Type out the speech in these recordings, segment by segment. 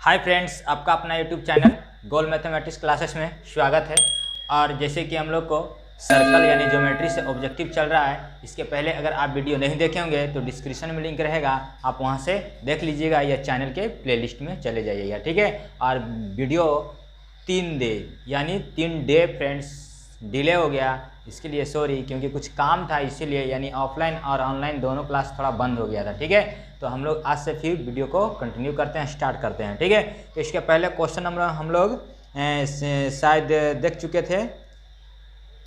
Hi friends, आपका अपना YouTube channel गोल mathematics classes में स्वागत है। और जैसे कि हम लोग को सर्कल यानी ज्योमेट्री से ऑब्जेक्टिव चल रहा है, इसके पहले अगर आप वीडियो नहीं देखे होंगे तो डिस्क्रिप्शन में लिंक रहेगा, आप वहां से देख लीजिएगा या चैनल के प्लेलिस्ट में चले जाइएगा, ठीक है। और वीडियो 3 डे यानी 3 डे फ्रेंड्स डिले हो गया, इसके लिए सॉरी, क्योंकि कुछ काम था इसीलिए, यानी ऑफलाइन और ऑनलाइन दोनों क्लास थोड़ा बंद हो गया था, ठीक है। तो हम लोग आज से फिर वीडियो को कंटिन्यू करते हैं, स्टार्ट करते हैं, ठीक है। तो इसके पहले क्वेश्चन नंबर हम लोग शायद देख चुके थे,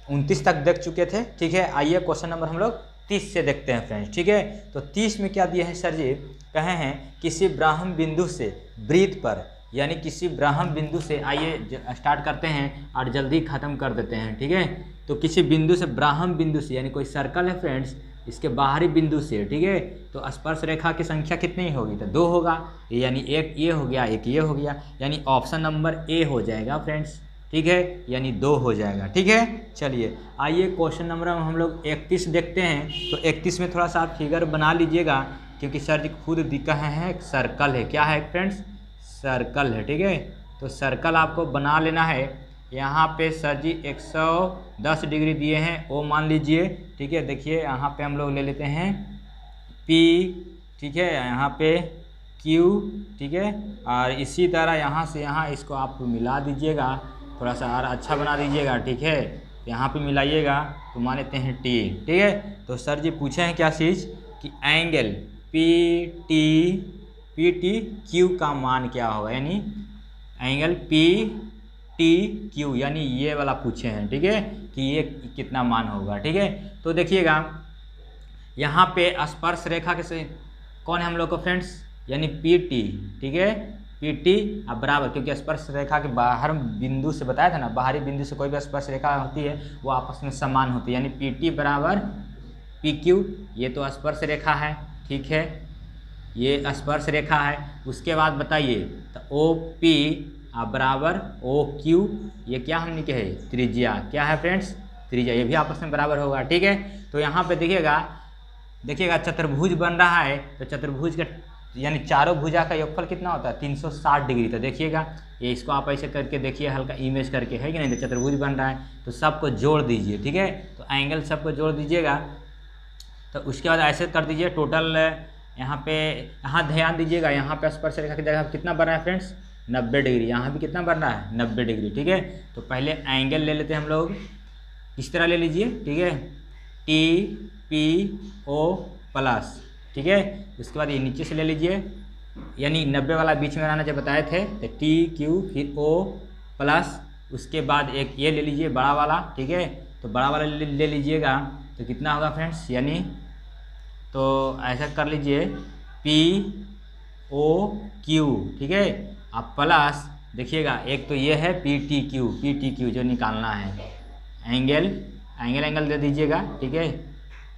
29 तक देख चुके थे, ठीक है। आइए क्वेश्चन नंबर हम लोग 30 से देखते हैं फ्रेंड्स, ठीक है। तो 30 में क्या दिया है सर जी, कहे हैं किसी ब्राह्म बिंदु से वृत्त पर, यानी किसी ब्राह्म बिंदु से, आइए स्टार्ट करते हैं और जल्दी ख़त्म कर देते हैं, ठीक है। तो किसी बिंदु से, ब्राह्म बिंदु से यानी कोई सर्कल है फ्रेंड्स, इसके बाहरी बिंदु से, ठीक है। तो स्पर्श रेखा की संख्या कितनी होगी, तो 2 होगा, यानी एक ये हो गया, एक ये हो गया, यानी ऑप्शन नंबर ए हो जाएगा फ्रेंड्स, ठीक है, यानी 2 हो जाएगा, ठीक है। चलिए आइए क्वेश्चन नंबर हम लोग 31 देखते हैं। तो 31 में थोड़ा सा फिगर बना लीजिएगा, क्योंकि सर जी खुद दिखा है सर्कल है, क्या है फ्रेंड्स, सर्कल है, ठीक है। तो सर्कल आपको बना लेना है। यहाँ पे सर जी 110 डिग्री दिए हैं, वो मान लीजिए, ठीक है। देखिए यहाँ पे हम लोग ले लेते हैं P, ठीक है, यहाँ पे Q, ठीक है। और इसी तरह यहाँ से यहाँ इसको आप मिला दीजिएगा, थोड़ा सा और अच्छा बना दीजिएगा, ठीक है। यहाँ पे मिलाइएगा तो मान लेते हैं T, ठीक है। तो सर जी पूछे हैं क्या चीज़ कि एंगल PTQ का मान क्या होगा, यानी एंगल PTQ, यानी ये वाला पूछे हैं, ठीक है, कि ये कितना मान होगा, ठीक है। तो देखिएगा यहाँ पे स्पर्श रेखा के से कौन है हम लोग को फ्रेंड्स, यानी PT, ठीक है, PT अब बराबर, क्योंकि स्पर्श रेखा के बाहर बिंदु से बताया था ना, बाहरी बिंदु से कोई भी स्पर्श रेखा होती है वो आपस में समान होती है, यानी PT बराबर PQ, ये तो स्पर्श रेखा है, ठीक है, ये स्पर्श रेखा है। उसके बाद बताइए तो OP बराबर OQ, ये क्या हमने कहे, त्रिज्या, क्या है फ्रेंड्स, त्रिज्या, ये भी आपस में बराबर होगा, ठीक है। तो यहाँ पे देखिएगा चतुर्भुज बन रहा है, तो चतुर्भुज का यानी चारों भुजा का योगफल कितना होता है, 360 डिग्री। तो देखिएगा ये, इसको आप ऐसे करके देखिए, हल्का इमेज करके, है कि नहीं, तो चतुर्भुज बन रहा है, तो सबको जोड़ दीजिए, ठीक है। तो एंगल सबको जोड़ दीजिएगा, तो उसके बाद ऐसे कर दीजिए टोटल। यहाँ ध्यान दीजिएगा, यहाँ पे स्पर्श रेखा की जगह कितना बन रहा है फ्रेंड्स, 90 डिग्री, यहाँ भी कितना बन रहा है, 90 डिग्री, ठीक है। तो पहले एंगल ले लेते हैं हम लोग, इस तरह ले लीजिए, ठीक है, TPO प्लस, ठीक है। उसके बाद ये नीचे से ले लीजिए, यानी 90 वाला बीच में आना जब बताए थे, तो TQ फिर O प्लस, उसके बाद एक ये ले लीजिए बड़ा वाला, ठीक है। तो बड़ा वाला ले लीजिएगा, तो कितना होगा फ्रेंड्स, यानी तो ऐसा कर लीजिए POQ, ठीक है। अब प्लस देखिएगा, एक तो ये है PTQ जो निकालना है, एंगल दे दीजिएगा, ठीक है।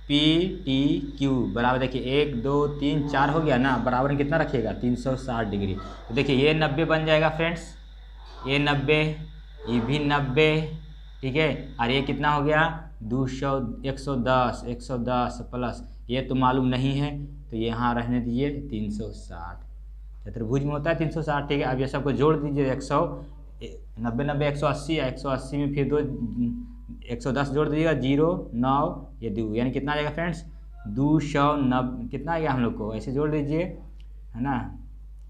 PTQ बराबर, देखिए 1 2 3 4 हो गया ना, बराबर में कितना रखिएगा, 360 डिग्री। तो देखिए ये 90 बन जाएगा फ्रेंड्स, ये 90, ये भी 90, ठीक है। और ये कितना हो गया, 110 प्लस, ये तो मालूम नहीं है, तो यहाँ रहने दीजिए 360, चतुर्भुज में होता है 360, ठीक है। अब ये सबको जोड़ दीजिए, 90 180, 180 में फिर 110 जोड़ दीजिएगा, 0 9 ये 2, यानी कितना आ जाएगा फ्रेंड्स, 290, कितना आ गया हम लोग को, ऐसे जोड़ दीजिए, है ना,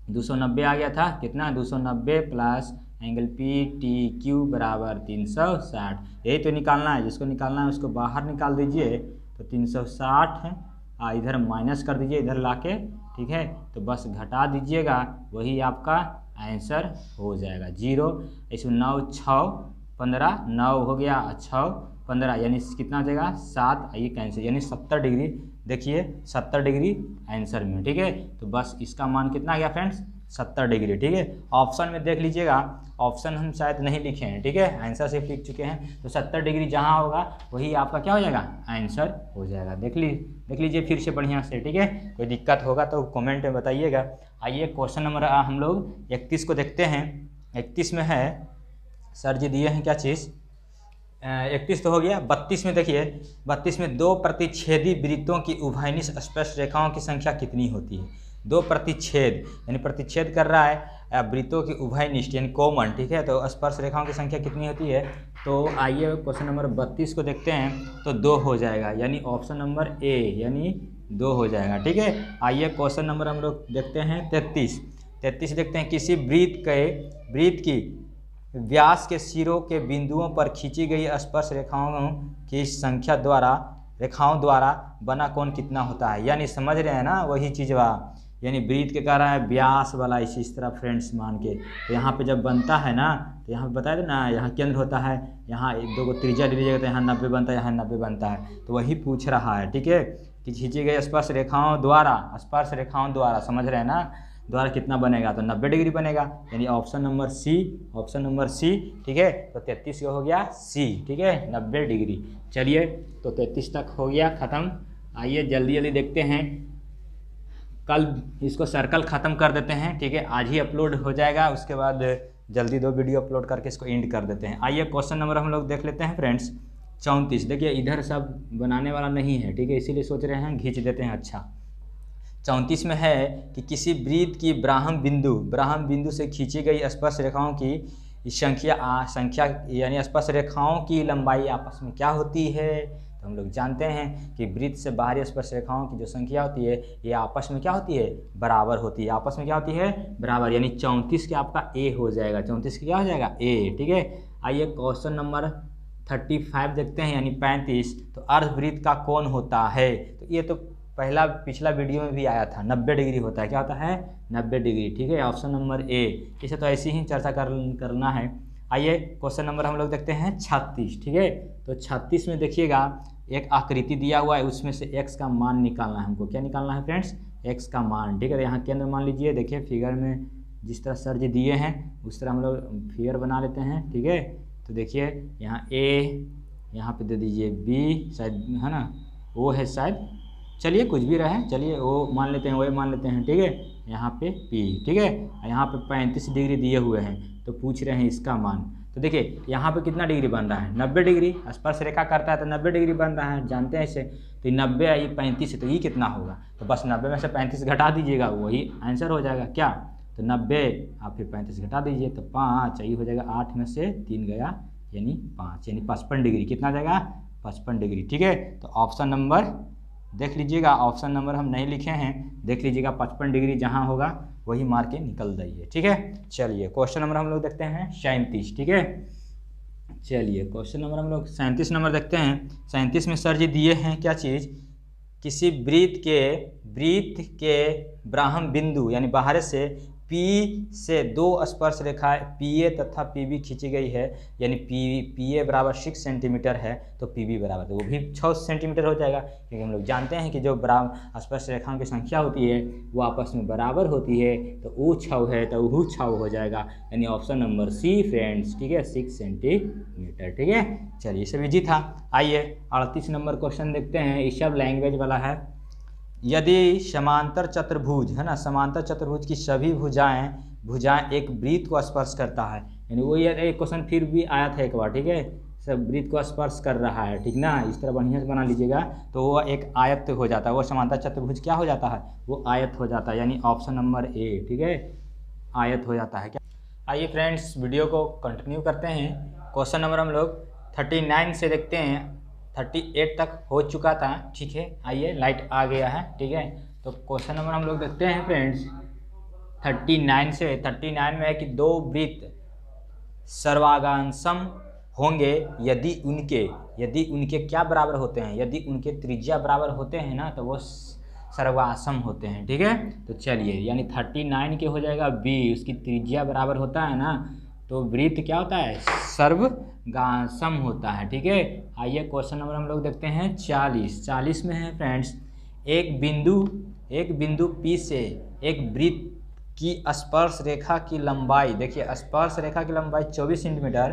290 आ गया था, कितना 290 प्लस एंगल PTQ बराबर 360, यही तो निकालना है, जिसको निकालना है उसको बाहर निकाल दीजिए, तो 360 है, इधर माइनस कर दीजिए इधर लाके, ठीक है। तो बस घटा दीजिएगा, वही आपका आंसर हो जाएगा, 0, इसमें 9 6 15, 9 हो गया, 6 15, यानी कितना हो जाएगा 7, ये कैंसिल, यानी 70 डिग्री, देखिए 70 डिग्री आंसर में, ठीक है। तो बस इसका मान कितना आ गया फ्रेंड्स, 70 डिग्री, ठीक है। ऑप्शन में देख लीजिएगा, ऑप्शन हम शायद नहीं लिखे हैं, ठीक है, आंसर सिर्फ लिख चुके हैं, तो 70 डिग्री जहाँ होगा वही आपका क्या हो जाएगा, आंसर हो जाएगा। देख लीजिए फिर से बढ़िया से, ठीक है। कोई दिक्कत होगा तो कमेंट में बताइएगा। आइए क्वेश्चन नंबर हम लोग 31 को देखते हैं। 31 में है, सर जी दिए हैं क्या चीज़, 31 तो हो गया। 32 में देखिए, 32 में 2 प्रतिच्छेदी वृत्तों की उभयनिष्ठ स्पर्श रेखाओं की संख्या कितनी होती है। दो प्रतिच्छेद यानी प्रतिच्छेद कर रहा है वृत्तों की उभयनिष्ठ यानी कॉमन, ठीक है। तो स्पर्श रेखाओं की संख्या कितनी होती है? तो आइए क्वेश्चन नंबर 32 को देखते हैं, तो 2 हो जाएगा यानी ऑप्शन नंबर ए यानी 2 हो जाएगा, ठीक है। आइए क्वेश्चन नंबर हम लोग देखते हैं 33 देखते हैं। किसी वृत्त की व्यास के सिरों के बिंदुओं पर खींची गई स्पर्श रेखाओं की संख्या रेखाओं द्वारा बना कोण कितना होता है? यानी समझ रहे हैं ना, वही चीज़ यानी वृत्त के कह रहा है व्यास वाला इस तरह फ्रेंड्स मान के, तो यहाँ पे जब बनता है ना तो यहाँ पे बता दे ना, यहाँ केंद्र होता है, यहाँ 1 2 को त्रिज्या ले लीजिएगा तो यहाँ 90 बनता है, यहाँ 90 बनता है, तो वही पूछ रहा है, ठीक है। कि खींची गई स्पर्श रेखाओं द्वारा समझ रहे हैं ना, द्वारा कितना बनेगा? तो 90 डिग्री बनेगा यानी ऑप्शन नंबर सी, ठीक है। तो 33 का हो गया सी, ठीक है, 90 डिग्री। चलिए तो 33 तक हो गया ख़त्म। आइए जल्दी देखते हैं, कल इसको सर्कल ख़त्म कर देते हैं, ठीक है। आज ही अपलोड हो जाएगा, उसके बाद जल्दी 2 वीडियो अपलोड करके इसको एंड कर देते हैं। आइए क्वेश्चन नंबर हम लोग देख लेते हैं फ्रेंड्स 34। देखिए इधर सब बनाने वाला नहीं है, ठीक है, इसीलिए सोच रहे हैं खींच देते हैं। अच्छा 34 में है कि किसी वृत्त की ब्राह्म बिंदु से खींची गई स्पर्श रेखाओं की संख्या यानी स्पर्श रेखाओं की लंबाई आपस में क्या होती है? तो हम लोग जानते हैं कि वृत्त से बाहरी स्पर्श रेखाओं की जो संख्या होती है ये आपस में क्या होती है? बराबर होती है। आपस में क्या होती है? बराबर, यानी 34 के आपका ए हो जाएगा, 34 के क्या हो जाएगा? ए, ठीक है। आइए क्वेश्चन नंबर 35 देखते हैं यानी 35। तो अर्धवृत्त का कोण होता है, तो ये तो पिछला वीडियो में भी आया था, 90 डिग्री होता है। क्या होता है? 90 डिग्री, ठीक है, ऑप्शन नंबर ए। इसे तो ऐसे ही चर्चा करना है। आइए क्वेश्चन नंबर हम लोग देखते हैं 36, ठीक है। तो 36 में देखिएगा एक आकृति दिया हुआ है, उसमें से x का मान निकालना है हमको। क्या निकालना है फ्रेंड्स? x का मान, ठीक है। यहाँ केंद्र मान लीजिए, देखिए फिगर में जिस तरह सर जी दिए हैं उस तरह हम लोग फिगर बना लेते हैं, ठीक है। तो देखिए यहाँ a, यहाँ पे दे दीजिए b, शायद है ना, o है शायद, चलिए कुछ भी रहे, चलिए o मान लेते हैं, o मान लेते हैं, ठीक है। यहाँ पे p, ठीक है। यहाँ पे 35 डिग्री दिए हुए हैं, तो पूछ रहे हैं इसका मान। तो देखिए यहाँ पे कितना डिग्री बन रहा है? 90 डिग्री। स्पर्श रेखा करता है तो 90 डिग्री बन रहा है, जानते हैं इसे। तो 90 है, ये 35 है, तो ये कितना होगा? तो बस 90 में से 35 घटा दीजिएगा, वही आंसर हो जाएगा। क्या? तो 90 आप फिर 35 घटा दीजिए तो 5, यही हो जाएगा। 8 में से 3 गया यानी 5, यानी 55 डिग्री। कितना जाएगा? 55 डिग्री, ठीक है। तो ऑप्शन नंबर देख लीजिएगा, ऑप्शन नंबर हम नहीं लिखे हैं, देख लीजिएगा 55 डिग्री जहाँ होगा वही मार के निकल जाइए, ठीक है। चलिए क्वेश्चन नंबर हम लोग देखते हैं 37, ठीक है। चलिए क्वेश्चन नंबर हम लोग 37 नंबर देखते हैं। 37 में सर जी दिए हैं क्या चीज़? किसी वृत्त के ब्राह्म बिंदु यानी बाहर से P से 2 स्पर्श रेखाएं PA तथा PB खींची गई है, यानी PA बराबर 6 सेंटीमीटर है तो PB बराबर, तो वो भी 6 सेंटीमीटर हो जाएगा, क्योंकि हम लोग जानते हैं कि जो स्पर्श रेखाओं की संख्या होती है वो आपस में बराबर होती है। तो वो 6 है तो वो 6 हो जाएगा, यानी ऑप्शन नंबर सी फ्रेंड्स, ठीक है, 6 सेंटीमीटर, ठीक है। चलिए इसे भी जी था। आइए 38 नंबर क्वेश्चन देखते हैं, ये सब लैंग्वेज वाला है। यदि समांतर चतुर्भुज है ना, समांतर चतुर्भुज की सभी भुजाएं एक वृत्त को स्पर्श करता है, यानी वो ये क्वेश्चन फिर भी आया था एक बार, ठीक है। सब वृत्त को स्पर्श कर रहा है, ठीक ना, इस तरह बढ़िया से बना लीजिएगा तो वो एक आयत हो जाता है। वो समांतर चतुर्भुज क्या हो जाता है? वो आयत हो जाता है, यानी ऑप्शन नंबर ए, ठीक है, आयत हो जाता है। क्या? आइए फ्रेंड्स वीडियो को कंटिन्यू करते हैं। क्वेश्चन नंबर हम लोग 39 से देखते हैं, 38 तक हो चुका था, ठीक है। आइए लाइट आ गया है, ठीक है। तो क्वेश्चन नंबर हम लोग देखते हैं फ्रेंड्स 39 से। 39 में है कि 2 वृत्त सर्वांगासम होंगे यदि उनके क्या बराबर होते हैं? यदि उनके त्रिज्या बराबर होते हैं ना तो वो सर्वासम होते हैं, ठीक है। तो चलिए यानी 39 के हो जाएगा बी, उसकी त्रिज्या बराबर होता है ना, तो वृत्त क्या होता है? सर्वगासम होता है, ठीक है। आइए क्वेश्चन नंबर हम लोग देखते हैं 40 में है फ्रेंड्स, एक बिंदु P से एक वृत्त की स्पर्श रेखा की लंबाई, देखिए स्पर्श रेखा की लंबाई 24 सेंटीमीटर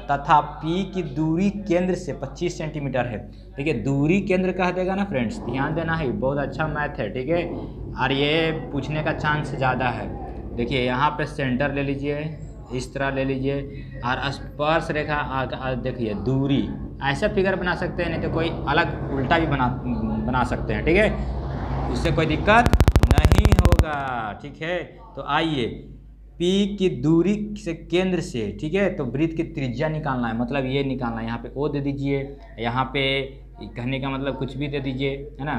तथा P की दूरी केंद्र से 25 सेंटीमीटर है। देखिए दूरी केंद्र कह देगा ना फ्रेंड्स, ध्यान देना है, बहुत अच्छा मैथ है, ठीक है, और ये पूछने का चांस ज़्यादा है। देखिए यहाँ पे सेंटर ले लीजिए, इस तरह ले लीजिए, और स्पर्श रेखा देखिए दूरी, ऐसा फिगर बना सकते हैं, नहीं तो कोई अलग उल्टा भी बना सकते हैं, ठीक है, उससे कोई दिक्कत नहीं होगा। होगा, ठीक है। तो आइए P की दूरी से केंद्र से, ठीक है, तो वृत्त की त्रिज्या निकालना है, मतलब ये निकालना है। यहाँ पे O दे दीजिए, यहाँ पे कहने का मतलब कुछ भी दे दीजिए, है ना,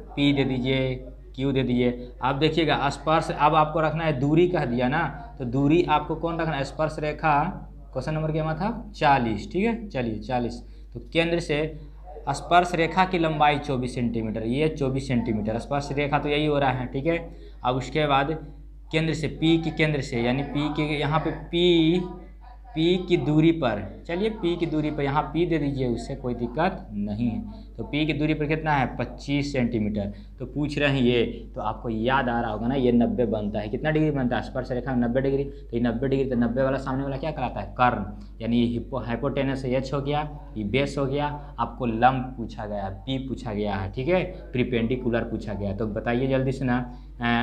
P दे दीजिए, Q दे दीजिए। आप देखिएगा स्पर्श अब आपको रखना है, दूरी कह दिया ना, तो दूरी आपको कौन रखना है, स्पर्श रेखा, क्वेश्चन नंबर क्या था 40, ठीक है। चलिए 40, तो केंद्र से स्पर्श रेखा की लंबाई 24 सेंटीमीटर, ये 24 सेंटीमीटर स्पर्श रेखा, तो यही हो रहा है, ठीक है। अब उसके बाद केंद्र से P की केंद्र से, यानी P के यहाँ पे P की दूरी पर, चलिए P की दूरी पर यहाँ P दे दीजिए, उससे कोई दिक्कत नहीं है। तो P की दूरी पर कितना है 25 सेंटीमीटर। तो पूछ रहे हैं ये, तो आपको याद आ रहा होगा ना, ये 90 बनता है, कितना डिग्री बनता है स्पर्श रेखा में 90 डिग्री। तो ये 90 डिग्री, तो 90 वाला सामने वाला क्या कहलाता है, कर्ण, यानी ये हाइपोटेनस H हो गया, ये बेस हो गया। आपको लंब पूछा गया, P पूछा गया है, ठीक है, प्रीपेंडिकुलर पूछा गया। तो बताइए जल्दी से ना,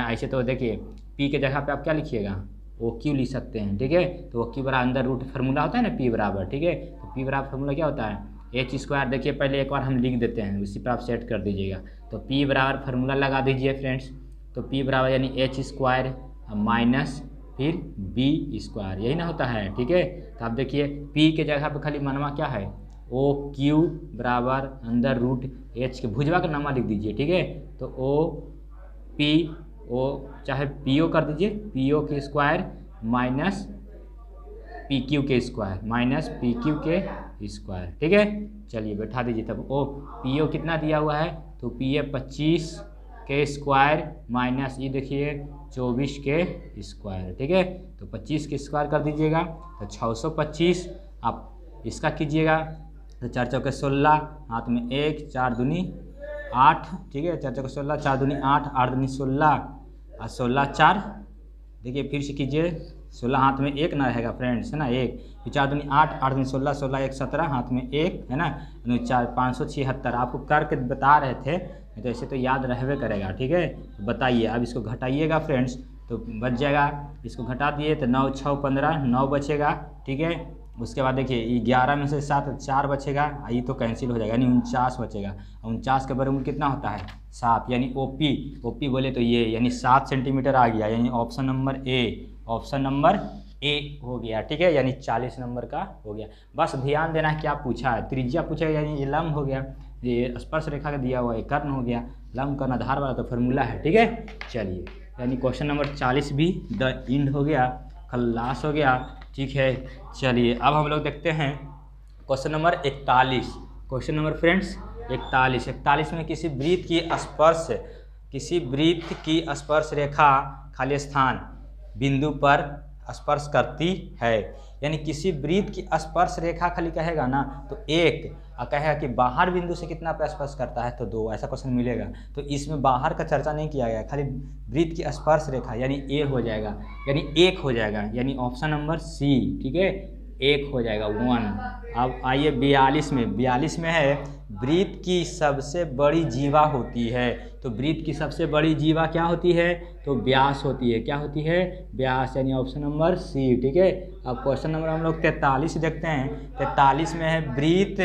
ऐसे तो देखिए P के जगह पे आप क्या लिखिएगा, OQ लिख सकते हैं, ठीक है। तो OQ बराबर अंदर रूट फार्मूला होता है ना P बराबर, ठीक है। तो P बराबर फार्मूला क्या होता है H²। देखिए पहले एक बार हम लिख देते हैं, उसी पर आप सेट कर दीजिएगा। तो P बराबर फार्मूला लगा दीजिए फ्रेंड्स। तो P बराबर यानी H² माइनस फिर B², यही ना होता है, ठीक है। तो आप देखिए P के जगह पे खाली मनवा क्या है, OQ बराबर अंदर रूट H के भुजवा का नामा लिख दीजिए, ठीक है। तो OP चाहे PO कर दीजिए, PO के स्क्वायर माइनस PQ के स्क्वायर माइनस PQ के स्क्वायर, ठीक है। चलिए बैठा दीजिए। तब PO कितना दिया हुआ है, तो PA 25 के स्क्वायर माइनस ये देखिए 24 के स्क्वायर, ठीक है। तो 25 के स्क्वायर कर दीजिएगा, तो 625। आप इसका कीजिएगा, तो 4 चौके 16, हाथ में 1, 4 दूनी 8, ठीक है। 4 चौके 16, 4 दूनी 8, 8 दूनी 16 और 16 4, देखिए फिर से कीजिए, 16 हाथ में 1 ना रहेगा फ्रेंड्स, है ना, 1, फिर 4 दूनी 8, 8 दूनी 16, 16 1 17, हाथ में 1, है ना, 4 576। आपको करके बता रहे थे, तो ऐसे तो याद रहवे करेगा, ठीक है। तो बताइए, अब इसको घटाइएगा फ्रेंड्स, तो बच जाएगा, इसको घटा दिए तो 9 6 15, 9 बचेगा, ठीक है। उसके बाद देखिए 11 में से 7 4 बचेगा, ये तो कैंसिल हो जाएगा, यानी 49 बचेगा। 49 के वर्गमूल कितना होता है 7, यानी OP बोले तो ये यानी 7 सेंटीमीटर आ गया, यानी ऑप्शन नंबर ए हो गया, ठीक है, यानी 40 नंबर का हो गया। बस ध्यान देना है क्या पूछा है, त्रिज्या पूछा है, यानी ये लंब हो गया, ये स्पर्श रेखा का दिया हुआ है कर्ण हो गया, लंब कर्ण आधार वाला तो फार्मूला है, ठीक है। चलिए, यानी क्वेश्चन नंबर 40 भी द एंड हो गया, खल्लास हो गया, ठीक है। चलिए अब हम लोग देखते हैं question number 41। Question number friends 41 में किसी वृत्त की स्पर्श रेखा खाली स्थान बिंदु पर स्पर्श करती है, यानी किसी वृत्त की स्पर्श रेखा खाली कहेगा ना तो 1, और कहेगा कि बाहर बिंदु से कितना पे स्पर्श करता है तो 2, ऐसा क्वेश्चन मिलेगा। तो इसमें बाहर का चर्चा नहीं किया गया, खाली वृत्त की स्पर्श रेखा यानी A हो जाएगा, यानी 1 हो जाएगा, यानी ऑप्शन नंबर C, ठीक है, 1 हो जाएगा 1। अब आइए 42 में है वृत्त की सबसे बड़ी जीवा होती है, तो वृत्त की सबसे बड़ी जीवा क्या होती है, तो व्यास होती है, क्या होती है, व्यास, यानी ऑप्शन नंबर C, ठीक है। अब क्वेश्चन नंबर हम लोग 43 देखते हैं। 43 में है वृत्त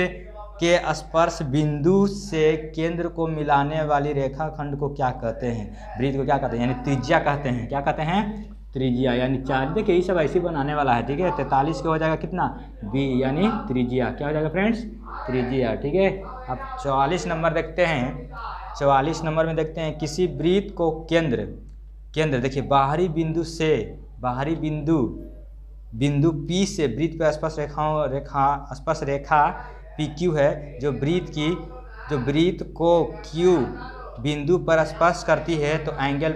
के स्पर्श बिंदु से केंद्र को मिलाने वाली रेखाखंड को क्या कहते हैं, वृत्त को क्या कहते हैं, यानी त्रिज्या कहते हैं, क्या कहते हैं, त्रिज्या, यानी 4। देखिए ये सब ऐसे बनाने वाला है, ठीक है। 43 का हो जाएगा कितना B, यानी त्रिज्या, क्या हो जाएगा फ्रेंड्स, त्रिज्या, ठीक है। अब 44 नंबर देखते हैं। 44 नंबर में देखते हैं किसी वृत्त को केंद्र देखिए बाहरी बिंदु P से वृत्त पर स्पर्श रेखा PQ है, जो वृत्त को Q बिंदु पर स्पर्श करती है, तो एंगल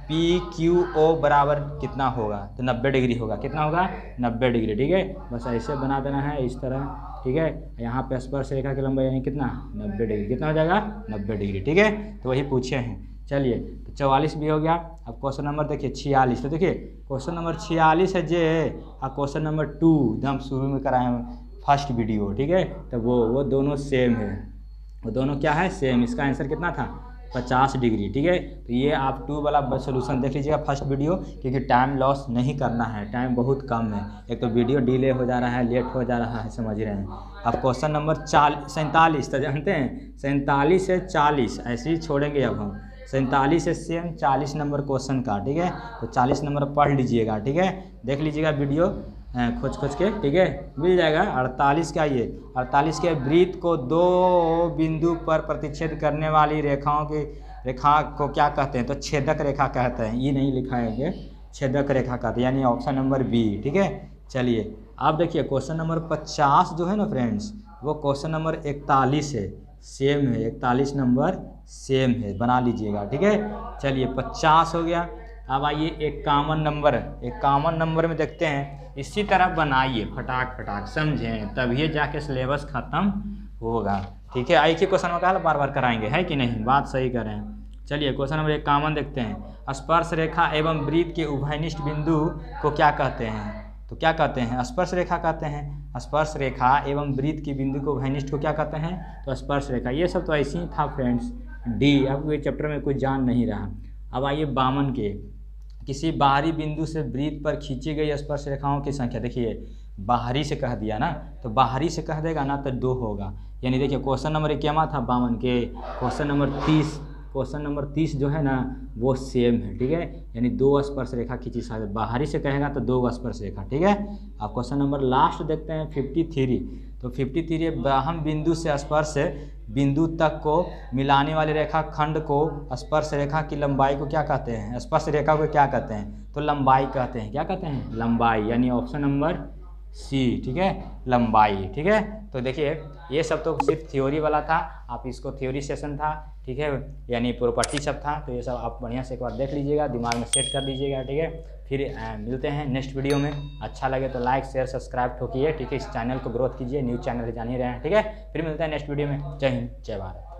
PQO बराबर कितना होगा, तो 90 डिग्री होगा, कितना होगा 90 डिग्री, ठीक है। बस ऐसे बना देना है इस तरह, ठीक है। यहाँ पे स्पर्श रेखा की लंबाई यानी कितना 90 डिग्री, कितना हो जाएगा 90 डिग्री, ठीक है। तो वही पूछे हैं। चलिए तो 44 भी हो गया। अब क्वेश्चन नंबर देखिए 46, तो देखिए क्वेश्चन नंबर 46 है जे, और क्वेश्चन नंबर 2 एकदम शुरू में कराए हैं फर्स्ट वीडियो, ठीक है। तो वो दोनों सेम है, वो दोनों क्या है, सेम। इसका आंसर कितना था 50 डिग्री, ठीक है। तो ये आप 2 वाला सोल्यूशन देख लीजिएगा फर्स्ट वीडियो, क्योंकि टाइम लॉस नहीं करना है, टाइम बहुत कम है, एक तो वीडियो डिले हो जा रहा है, लेट हो जा रहा है, समझ रहे हैं। अब क्वेश्चन नंबर 47, तो जानते हैं 47 से 40 ऐसे ही छोड़ेंगे अब हम, 47 से सेम 40 नंबर क्वेश्चन का, ठीक है। तो 40 नंबर पढ़ लीजिएगा, ठीक है। देख लीजिएगा वीडियो खोज के, ठीक है, मिल जाएगा। 48 का ये 48 के वृत्त को 2 बिंदु पर प्रतिच्छेद करने वाली रेखा को क्या कहते हैं? तो छेदक रेखा कहते हैं। ये नहीं लिखा है कि छेदक रेखा कहते हैं, यानी ऑप्शन नंबर बी, ठीक है। चलिए आप देखिए क्वेश्चन नंबर 50 जो है ना फ्रेंड्स, वो क्वेश्चन नंबर 41 है, सेम है, 41 नंबर सेम है, बना लीजिएगा, ठीक है। चलिए 50 हो गया। अब आइए 51 नंबर में देखते हैं। इसी तरह बनाइए फटाक समझें, तभी जाके सिलेबस खत्म होगा, ठीक है। एक ही क्वेश्चन में कहा बार बार कराएंगे, है कि नहीं? बात सही कर रहे हैं। चलिए क्वेश्चन नंबर 51 देखते हैं। स्पर्श रेखा एवं वृत्त के उभयनिष्ठ बिंदु को क्या कहते हैं? तो क्या कहते हैं? स्पर्श रेखा कहते हैं। स्पर्श रेखा एवं वृत्त के बिंदु को उभयनिष्ठ को क्या कहते हैं? तो स्पर्श रेखा। ये सब तो ऐसे ही था फ्रेंड्स, डी। अब ये चैप्टर में कुछ जान नहीं रहा। अब आइए 52 के। किसी बाहरी बिंदु से वृत्त पर खींची गई स्पर्श रेखाओं की संख्या, देखिए बाहरी से कह दिया ना, तो बाहरी से कह देगा ना तो 2 होगा। यानी देखिए क्वेश्चन नंबर 51 था 52 के, क्वेश्चन नंबर 30 जो है ना वो सेम है, ठीक है। यानी 2 स्पर्श रेखा खींची, बाहरी से कहेगा तो 2 स्पर्श रेखा, ठीक है। अब क्वेश्चन नंबर लास्ट देखते हैं 53। तो 53 बाह्य बिंदु से स्पर्श बिंदु तक को मिलाने वाले रेखा खंड को स्पर्श रेखा की लंबाई को क्या कहते हैं? स्पर्श रेखा को क्या कहते हैं? तो लंबाई कहते हैं। क्या कहते हैं? लंबाई, यानी ऑप्शन नंबर सी, ठीक है, लंबाई, ठीक है। तो देखिए ये सब तो सिर्फ थ्योरी वाला था, आप इसको थ्योरी सेशन था, ठीक है, यानी प्रॉपर्टी सब था। तो ये सब आप बढ़िया से एक बार देख लीजिएगा, दिमाग में सेट कर लीजिएगा, ठीक है। फिर मिलते हैं नेक्स्ट वीडियो में। अच्छा लगे तो लाइक शेयर सब्सक्राइब ठोकिए, ठीक है। इस चैनल को ग्रोथ कीजिए, न्यूज़ चैनल से जान ही रहे हैं, ठीक है। फिर मिलते हैं नेक्स्ट वीडियो में। जय हिंद, जय भारत।